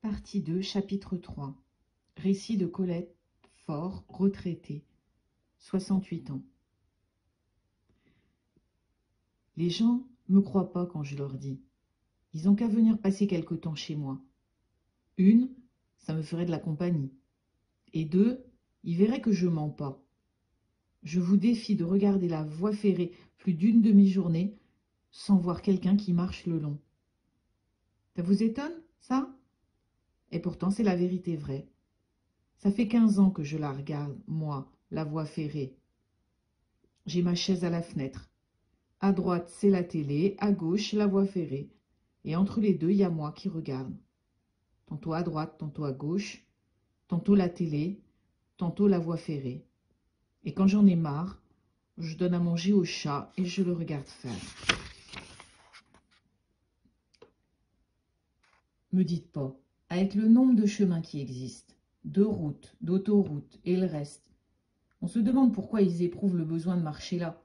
Partie 2, chapitre 3. Récit de Colette Faure, retraitée, 68 ans. Les gens me croient pas quand je leur dis. Ils ont qu'à venir passer quelque temps chez moi. Une, ça me ferait de la compagnie. Et deux, ils verraient que je mens pas. Je vous défie de regarder la voie ferrée plus d'une demi-journée sans voir quelqu'un qui marche le long. Ça vous étonne, ça? Et pourtant, c'est la vérité vraie. Ça fait 15 ans que je la regarde, moi, la voie ferrée. J'ai ma chaise à la fenêtre. À droite, c'est la télé, à gauche, la voie ferrée. Et entre les deux, il y a moi qui regarde. Tantôt à droite, tantôt à gauche, tantôt la télé, tantôt la voie ferrée. Et quand j'en ai marre, je donne à manger au chat et je le regarde faire. Me dites pas, avec le nombre de chemins qui existent, de routes, d'autoroutes et le reste, on se demande pourquoi ils éprouvent le besoin de marcher là.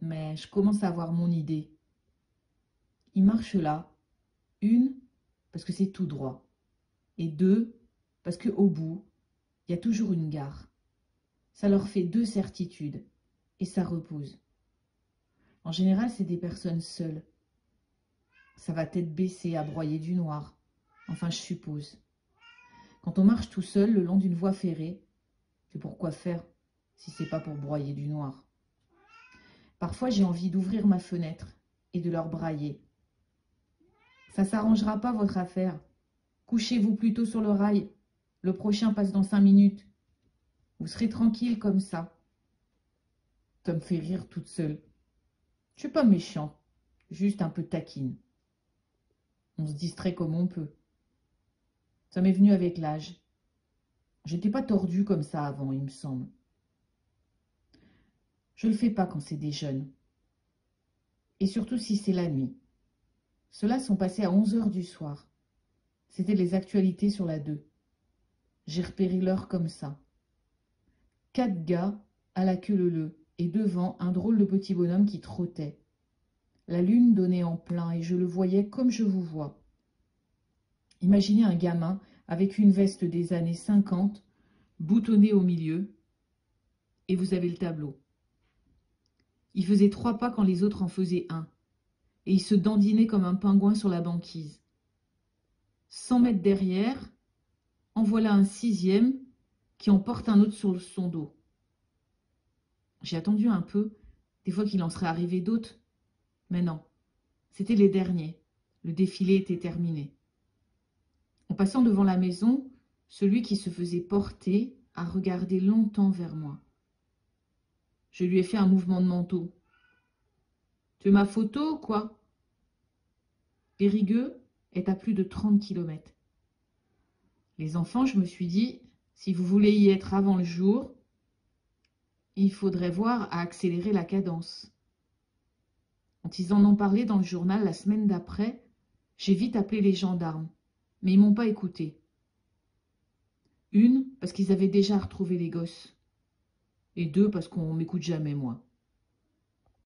Mais je commence à avoir mon idée. Ils marchent là, une, parce que c'est tout droit, et deux, parce qu'au bout, il y a toujours une gare. Ça leur fait deux certitudes, et ça repose. En général, c'est des personnes seules. Ça va tête baissée à broyer du noir, enfin je suppose. Quand on marche tout seul le long d'une voie ferrée, c'est pour quoi faire si c'est pas pour broyer du noir. Parfois j'ai envie d'ouvrir ma fenêtre et de leur brailler. Ça s'arrangera pas votre affaire. Couchez-vous plutôt sur le rail. Le prochain passe dans 5 minutes. Vous serez tranquille comme ça. Ça me fait rire toute seule. Je suis pas méchante, juste un peu taquine. On se distrait comme on peut. Ça m'est venu avec l'âge. J'étais pas tordue comme ça avant, il me semble. Je le fais pas quand c'est des jeunes. Et surtout si c'est la nuit. Ceux-là sont passés à 11 h du soir. C'était les actualités sur la 2. J'ai repéré l'heure comme ça. 4 gars à la queue leu et devant un drôle de petit bonhomme qui trottait. La lune donnait en plein et je le voyais comme je vous vois. Imaginez un gamin avec une veste des années 50, boutonnée au milieu, et vous avez le tableau. Il faisait 3 pas quand les autres en faisaient 1, et il se dandinait comme un pingouin sur la banquise. 100 mètres derrière, en voilà un 6e qui en porte un autre sur son dos. J'ai attendu un peu, des fois qu'il en serait arrivé d'autres, mais non, c'était les derniers. Le défilé était terminé. En passant devant la maison, celui qui se faisait porter a regardé longtemps vers moi. Je lui ai fait un mouvement de manteau. « Tu veux ma photo, quoi ?» Périgueux est à plus de 30 km. Les enfants, je me suis dit, si vous voulez y être avant le jour, il faudrait voir à accélérer la cadence. Quand ils en ont parlé dans le journal la semaine d'après, j'ai vite appelé les gendarmes, mais ils m'ont pas écouté. Une, parce qu'ils avaient déjà retrouvé les gosses. Et deux, parce qu'on m'écoute jamais, moi.